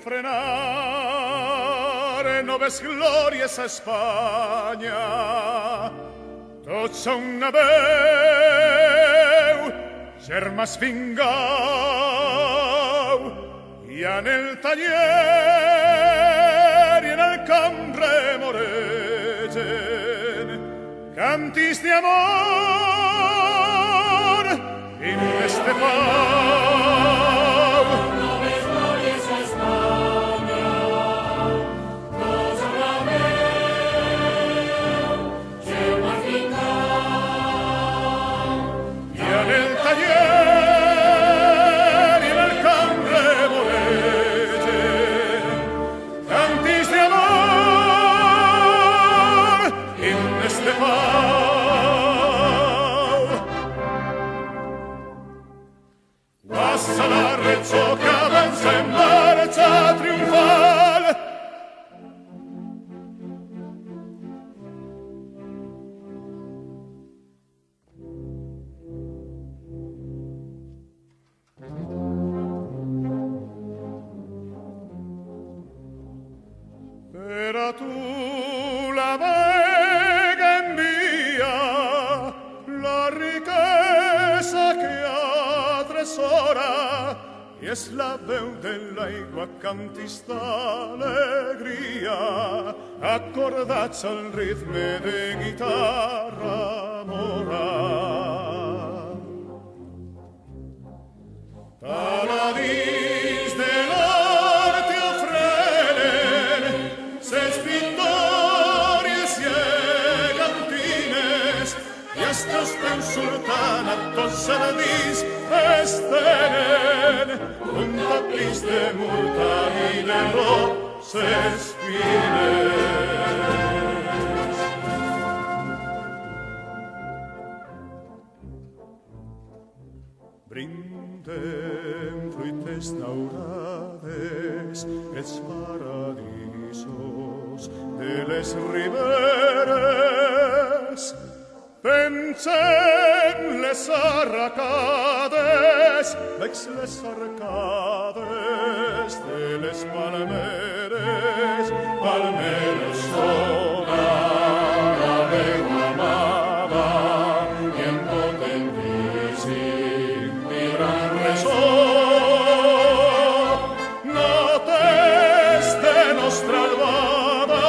frenare, no ves glorias a Espanya. Tots són a veu, germans vingau, i en el taller i en el camp remoregen cantis d'amor i de pau. No ves glòries a Espanya, tots a la veu, germans vingau, i en el taller i en el camp remoregen cantis d'amor i de pau. Passa la Reggio que avança en marxa triomfal. Per a tu la vega envia la riquesa que atresora i és la veu de l'aigua cantis d'alegria acordats al ritme de guitarra mora. Paladins de l'art te ofrenen ses victòries gegantines i els teus peus surten a tots jardins estenen un tapís de murta i de roses fines. Brindem fruites daurades els paradisos de les riberes. Pensem les arracades, veig les arcades de les palmeres, palmeres sona la veu amada i en potent visir vibrant ressò. Notes de nostra albada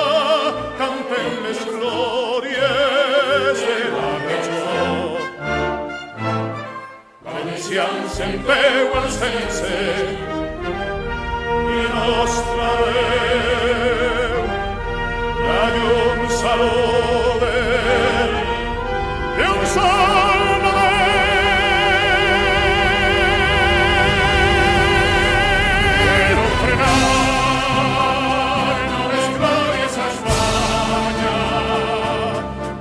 canten les glòries de la Regió. Venecians en peu al sense i nostra veu la llum salode i un sol novell. Frenare no ves glòries a Espanya,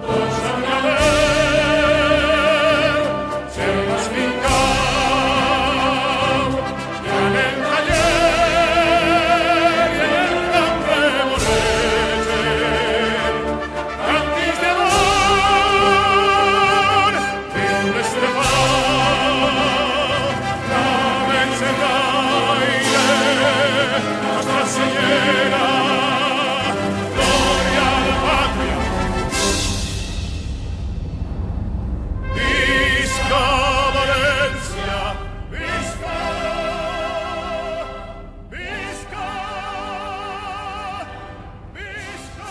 tots en la veu, germans vingau, i en el taller i en el camp remoregen cantis d'amor dignes de pau. Comença gaire Nostra Senyera, glòria a la pàtria. Visca València, visca, visca, visca.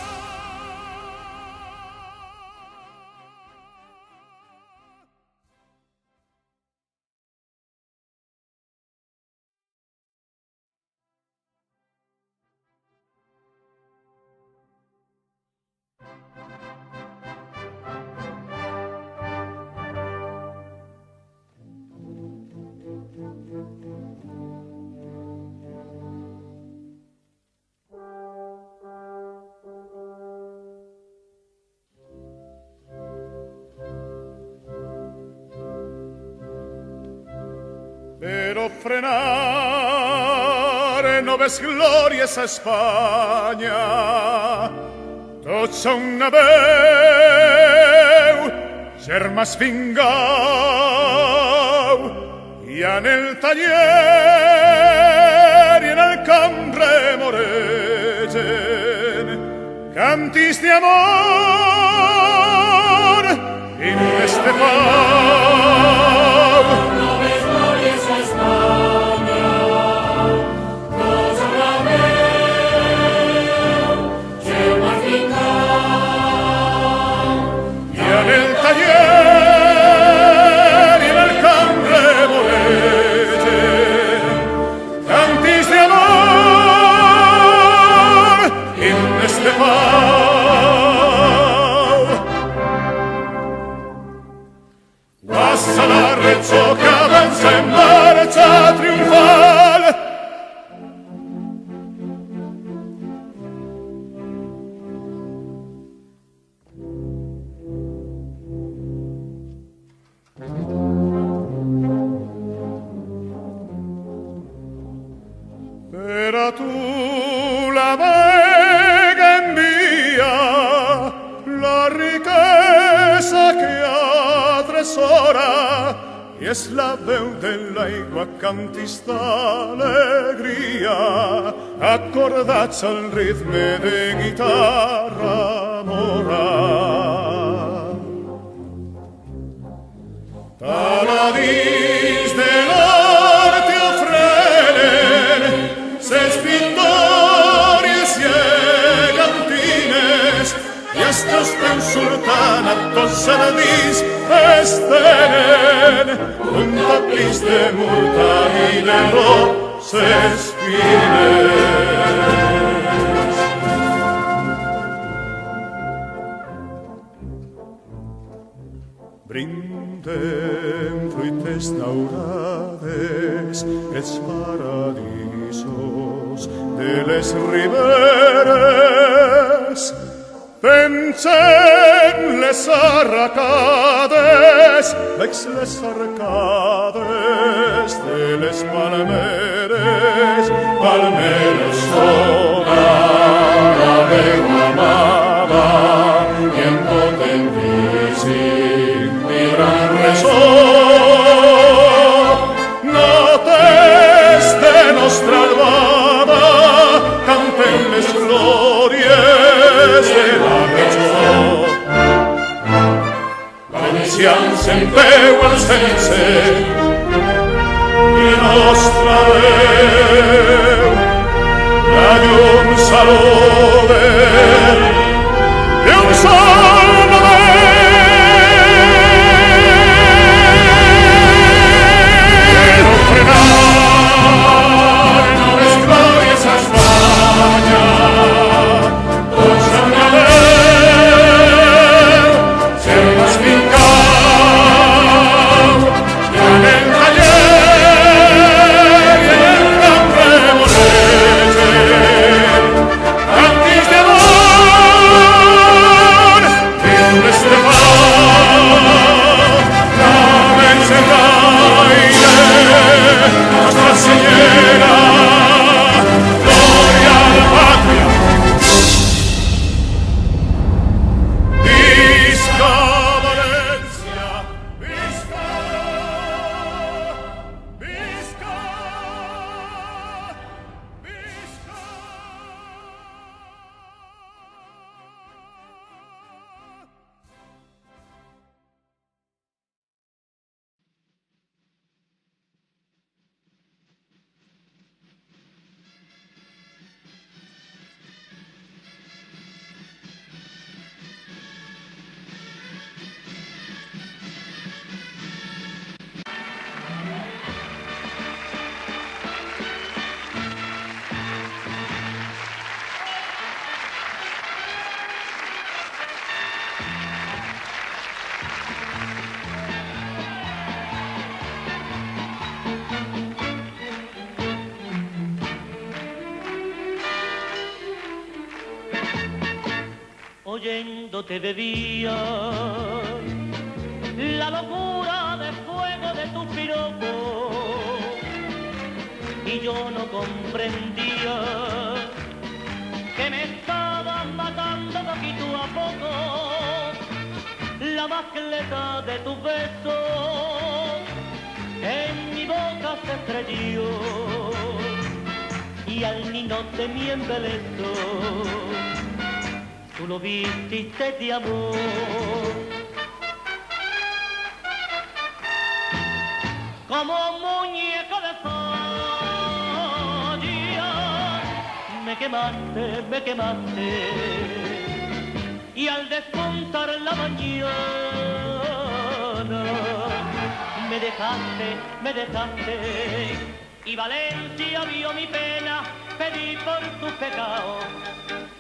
Però frenare no ves glòries a Espanya, tots són a veu, germans vingau, i en el taller i en el camp mueren, cantis de amor en este pau. Noves glorias a España, cosa la veu, che marficau. Y en el taller y en el cambre volete, cantis de amor en este pau. Passa la Rezzo che avanza in marcia triunfal. Era tu la vega envía la riqueza que atresora y es la veu de l'aigua cantis d'alegria acordats al ritme de guitarra mora. Paladins de l'arte ofrenen ses victòries i egantines i estos teus sultanatos saladís estenen un tapís de murta i de roses fines. Brinden fruites daurades els paradisos de les riberes. Pensen les arracades, veig les arcades de les palmeres, palmeres sola la veu amada i en potentíssim vibran resol. Notes de nostra albada canten les glòries de la cançó. Venecians en peu al sense i nostra veu la llum salode i un sol model ofrenar noves glòries a Espanya. Tots amb la veu ser más fincau i en el taller i en el cambre volete cantis de amor en este pau. Namense gaire Nostra Senyera, glòria a la pàtria. Visca València, visca, visca, visca. Oyéndote bebía la locura de fuego de tu piropo y yo no comprendía que me estabas matando poquito a poco la mascleta de tus besos en mi boca se estrelló y y al ninote mi embeleso. Tú lo vististe de amor. Como muñeco de falla, me quemaste, y al despuntar la mañana, me dejaste, y Valencia vio mi pena, pedí por tus pecados,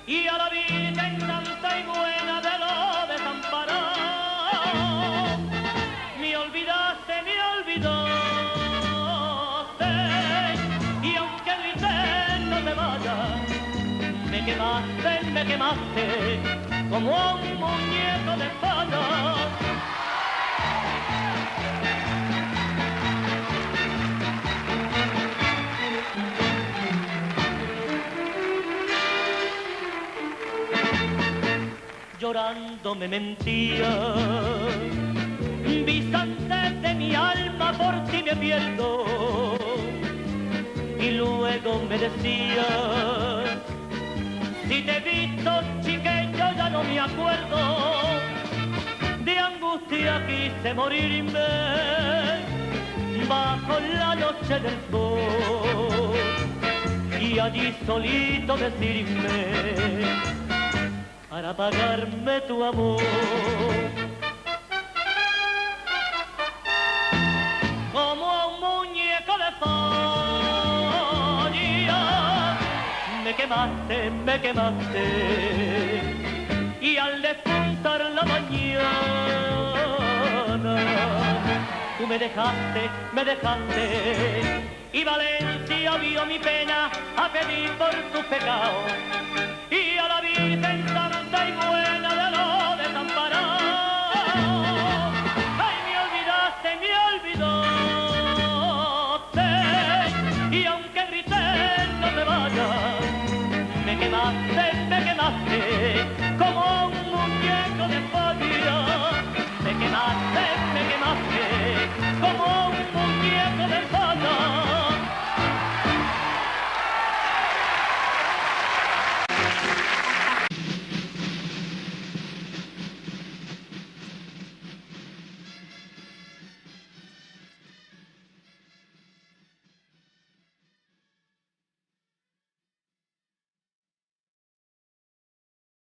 y a la Virgen santa y buena de lo desamparado, me olvidaste, y aunque grité no te vayas, me quemaste, como un muñeco de falla. Llorando me mentía, Bizante de mi alma, por ti me pierdo. Y luego me decía, si te he visto chiquillo ya no me acuerdo. De angustia quise morirme bajo la noche del sol, y allí solito decirme, para pagarme tu amor. Como un muñeco de falla, me quemaste, y al despuntar la mañana, tú me dejaste, y Valencia vio mi pena a pedir por tus pecados, y a la Virgen santa y buena de lo desamparado. Ay, me olvidaste, y aunque grité no te vayas, me quemaste, como un muñeco de falla. Me quemaste, como